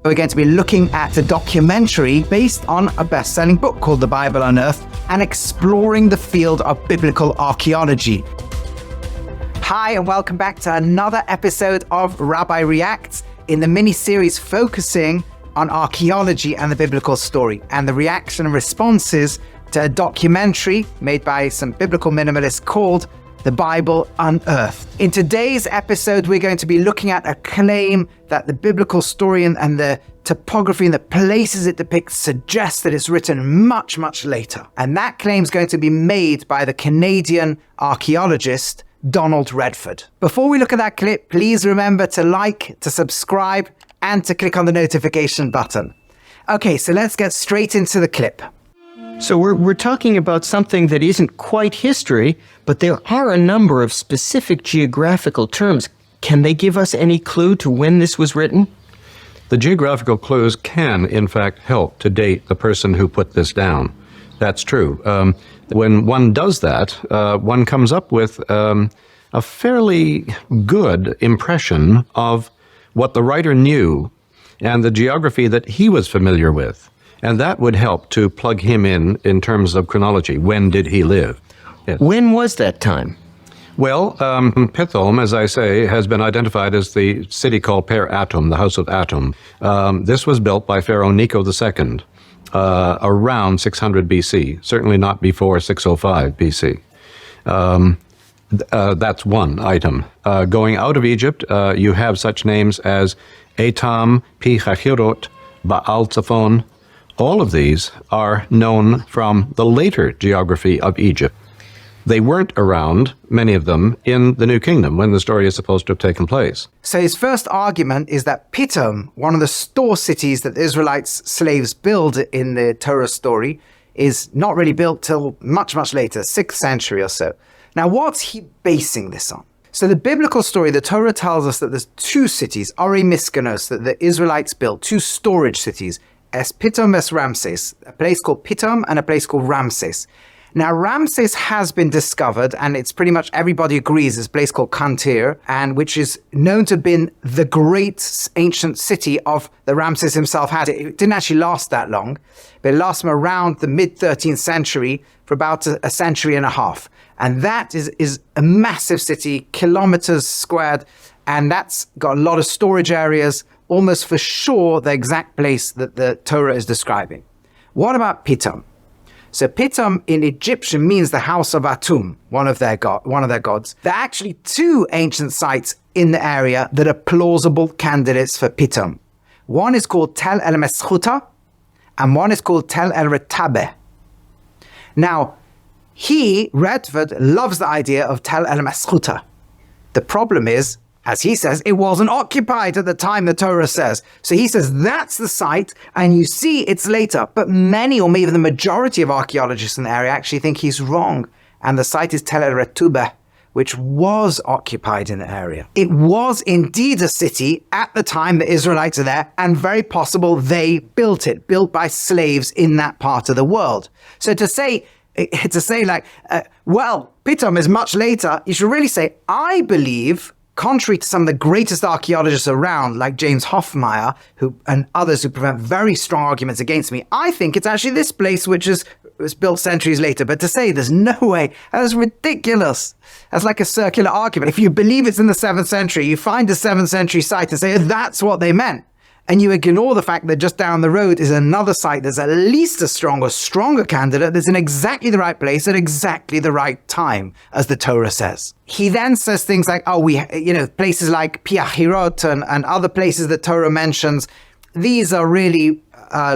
We're going to be looking at a documentary based on a best-selling book called The Bible Unearthed and exploring the field of biblical archaeology. Hi, and welcome back to another episode of Rabbi Reacts in the mini-series focusing on archaeology and the biblical story and the reaction and responses to a documentary made by some biblical minimalists called The Bible Unearthed. In today's episode, we're going to be looking at a claim that the biblical story and the topography and the places it depicts suggests that it's written much, much later. And that claim is going to be made by the Canadian archaeologist Donald Redford. Before we look at that clip, please remember to like, to subscribe, and to click on the notification button. Okay, so let's get straight into the clip. So we're talking about something that isn't quite history, but there are a number of specific geographical terms. Can they give us any clue to when this was written? The geographical clues can, in fact, help to date the person who put this down. That's true. When one does that, one comes up with a fairly good impression of what the writer knew and the geography that he was familiar with. And that would help to plug him in terms of chronology. When did he live? Yes. When was that time? Well, Pithom, as I say, has been identified as the city called Per Atum, the House of Atum. This was built by Pharaoh Necho II around 600 BC, certainly not before 605 BC. That's one item. Going out of Egypt, you have such names as Etam, Pi Hahirot, Baal Tzafon. All of these are known from the later geography of Egypt. They weren't around, many of them, in the New Kingdom when the story is supposed to have taken place. So his first argument is that Pithom, one of the store cities that the Israelites slaves build in the Torah story, is not really built till much, much later, 6th century or so. Now, what's he basing this on? So the biblical story, the Torah tells us that there's two cities, Ori Myskonos, that the Israelites built, two storage cities, Es Pithom, Es Ramses, a place called Pithom and a place called Ramses. Now, Ramses has been discovered, and it's pretty much everybody agrees, it's a place called Kantir, and which is known to have been the great ancient city of the Ramses himself had. It didn't actually last that long, but it lasted from around the mid-13th century for about a century and a half. And that is a massive city, kilometers squared, and that's got a lot of storage areas, almost for sure the exact place that the Torah is describing. What about Pithom? So Pithom in Egyptian means the house of Atum, one of their gods. There are actually two ancient sites in the area that are plausible candidates for Pithom. One is called Tel El Meschuta, and one is called Tel El Retabe. Now, Redford, loves the idea of Tel El Meschuta. The problem is, as he says, it wasn't occupied at the time the Torah says. So he says that's the site, and you see it's later. But many, or maybe the majority of archaeologists in the area actually think he's wrong. And the site is Tel El Retube, which was occupied in the area. It was indeed a city at the time the Israelites are there, and very possible they built it, built by slaves in that part of the world. So to say well, Pithom is much later, you should really say, I believe, contrary to some of the greatest archaeologists around, like James Hoffmeyer, and others who present very strong arguments against me, I think it's actually this place which was built centuries later. But to say there's no way, that's ridiculous. That's like a circular argument. If you believe it's in the 7th century, you find a 7th century site and say, that's what they meant. And you ignore the fact that just down the road is another site that's at least as strong or stronger candidate that's in exactly the right place at exactly the right time, as the Torah says. He then says things like, places like Piahirot and other places that Torah mentions, these are really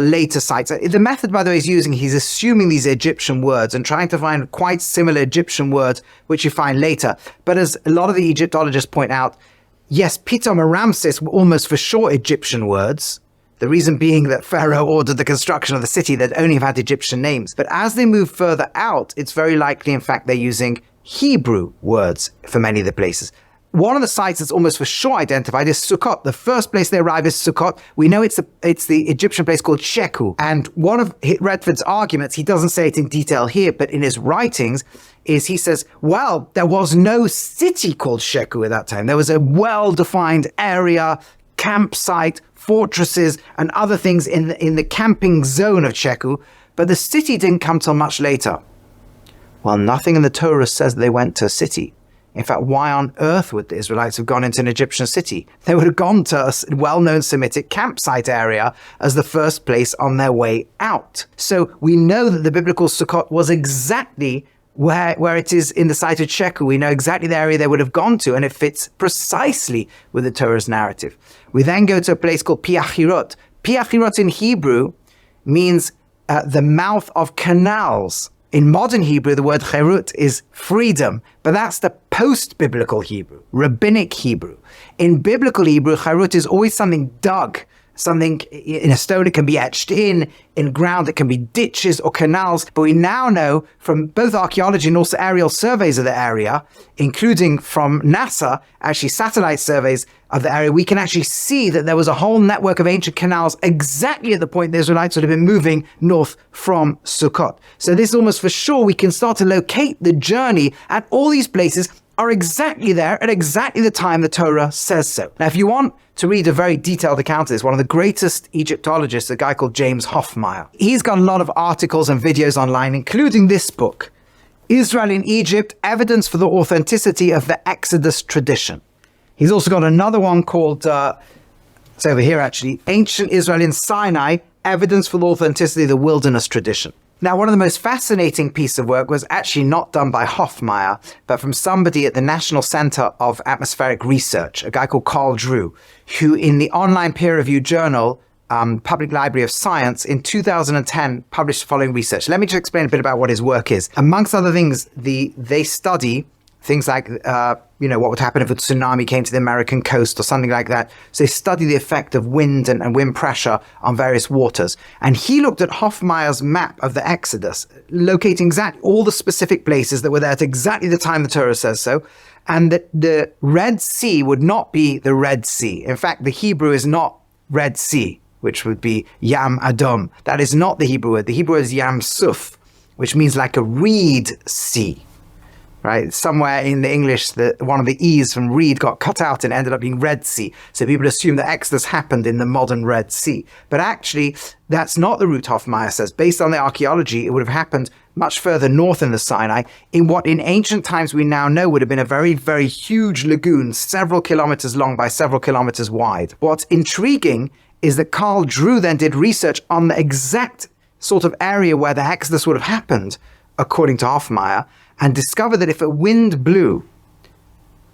later sites. The method, by the way, he's assuming these Egyptian words and trying to find quite similar Egyptian words, which you find later. But as a lot of the Egyptologists point out, yes, Pithom and Ramses were almost for sure Egyptian words. The reason being that Pharaoh ordered the construction of the city that only have had Egyptian names. But as they move further out, it's very likely, in fact, they're using Hebrew words for many of the places. One of the sites that's almost for sure identified is Sukkot. The first place they arrive is Sukkot. We know it's the Egyptian place called Sheku. And one of Redford's arguments, he doesn't say it in detail here, but in his writings, is he says, well, there was no city called Sheku at that time. There was a well-defined area campsite, fortresses, and other things in the camping zone of Cheku, but the city didn't come till much later. Well, nothing in the Torah says they went to a city. In fact, why on earth would the Israelites have gone into an Egyptian city? They would have gone to a well-known Semitic campsite area as the first place on their way out. So we know that the biblical Sukkot was exactly where it is in the site of Cheku. We know exactly the area they would have gone to, and it fits precisely with the Torah's narrative. We then go to a place called Piachirot. Piachirot in Hebrew means the mouth of canals. In modern Hebrew, the word cherut is freedom, but that's the post-biblical Hebrew, rabbinic Hebrew. In biblical Hebrew, cherut is always something dug, something in a stone it can be etched in ground it can be ditches or canals. But we now know from both archaeology and also aerial surveys of the area, including from NASA, actually satellite surveys of the area, we can actually see that there was a whole network of ancient canals exactly at the point the Israelites would have been moving north from Sukkot. So this is almost for sure we can start to locate the journey, and all these places are exactly there at exactly the time the Torah says so. Now, if you want to read a very detailed account of this, one of the greatest Egyptologists, a guy called James Hoffmeyer, he's got a lot of articles and videos online, including this book, Israel in Egypt, Evidence for the Authenticity of the Exodus Tradition. He's also got another one called, it's over here actually, Ancient Israel in Sinai, Evidence for the Authenticity of the Wilderness Tradition. Now, one of the most fascinating pieces of work was actually not done by Hoffmeyer, but from somebody at the National Center of Atmospheric Research, a guy called Carl Drew, who in the online peer-reviewed journal, Public Library of Science, in 2010 published the following research. Let me just explain a bit about what his work is. Amongst other things, they study things like, what would happen if a tsunami came to the American coast or something like that. So they study the effect of wind and wind pressure on various waters. And he looked at Hoffmeyer's map of the Exodus, locating exactly all the specific places that were there at exactly the time the Torah says so. And that the Red Sea would not be the Red Sea. In fact, the Hebrew is not Red Sea, which would be Yam Adom. That is not the Hebrew word. The Hebrew word is Yam Suf, which means like a reed sea. Right? Somewhere in the English, one of the E's from reed got cut out and ended up being Red Sea. So people assume that Exodus happened in the modern Red Sea. But actually, that's not the route Hoffmeyer says. Based on the archaeology, it would have happened much further north in the Sinai, in what in ancient times we now know would have been a very, very huge lagoon, several kilometers long by several kilometers wide. What's intriguing is that Carl Drew then did research on the exact sort of area where the Exodus would have happened, according to Hoffmeyer, and discovered that if a wind blew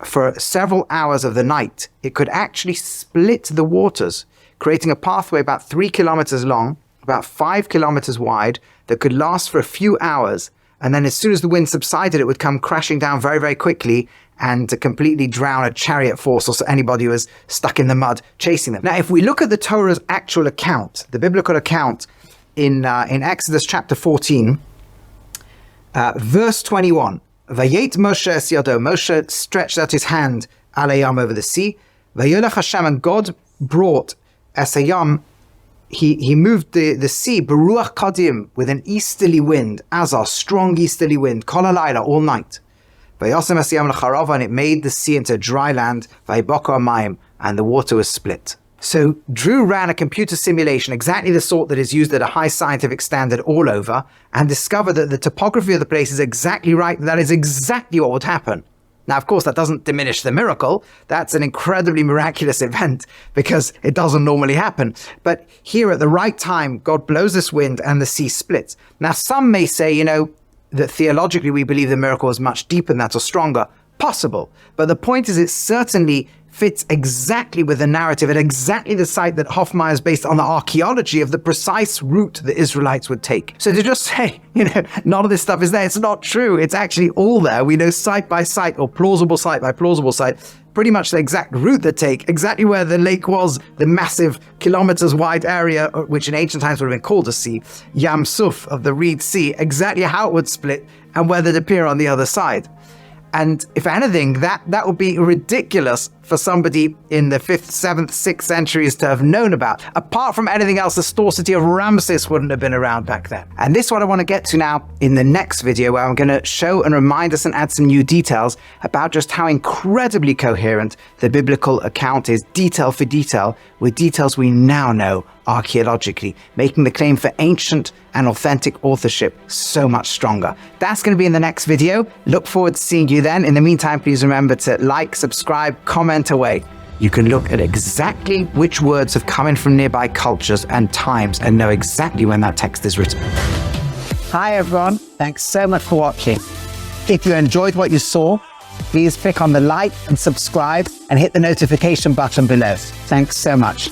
for several hours of the night, it could actually split the waters, creating a pathway about 3 kilometers long, about 5 kilometers wide, that could last for a few hours. And then as soon as the wind subsided, it would come crashing down very, very quickly and to completely drown a chariot force or anybody who was stuck in the mud chasing them. Now, if we look at the Torah's actual account, the biblical account in Exodus chapter 14, verse 21, Vayet Moshe es yado, Moshe stretched out his hand alayam over the sea. Vayolech Hashem, and God brought esayam, he moved the sea, beruach kadim, with an easterly wind, azar, strong easterly wind, kol halayla, all night. Vayosem esayam l'charava, and it made the sea into dry land, vayiboko amayim, and the water was split. So Drew ran a computer simulation, exactly the sort that is used at a high scientific standard all over, and discovered that the topography of the place is exactly right. That is exactly what would happen. Now, of course, that doesn't diminish the miracle. That's an incredibly miraculous event because it doesn't normally happen. But here at the right time, God blows this wind and the sea splits. Now, some may say, that theologically we believe the miracle was much deeper than that or stronger. Possible. But the point is, it certainly fits exactly with the narrative at exactly the site that Hoffmeyer is based on the archaeology of the precise route the Israelites would take. So to just say, none of this stuff is there, it's not true. It's actually all there. We know site by site or plausible site by plausible site, pretty much the exact route they take, exactly where the lake was, the massive kilometers wide area, which in ancient times would have been called a sea, Yam Suf of the Reed Sea, exactly how it would split and where they'd appear on the other side. And if anything, that would be ridiculous for somebody in the 5th, 7th, 6th centuries to have known about. Apart from anything else, the store city of Ramesses wouldn't have been around back then. And this is what I want to get to now in the next video, where I'm going to show and remind us and add some new details about just how incredibly coherent the biblical account is, detail for detail, with details we now know archaeologically, making the claim for ancient and authentic authorship so much stronger. That's going to be in the next video. Look forward to seeing you then. In the meantime, please remember to like, subscribe, comment away. You can look at exactly which words have come in from nearby cultures and times and know exactly when that text is written. Hi everyone, thanks so much for watching. If you enjoyed what you saw, please click on the like and subscribe and hit the notification button below. Thanks so much.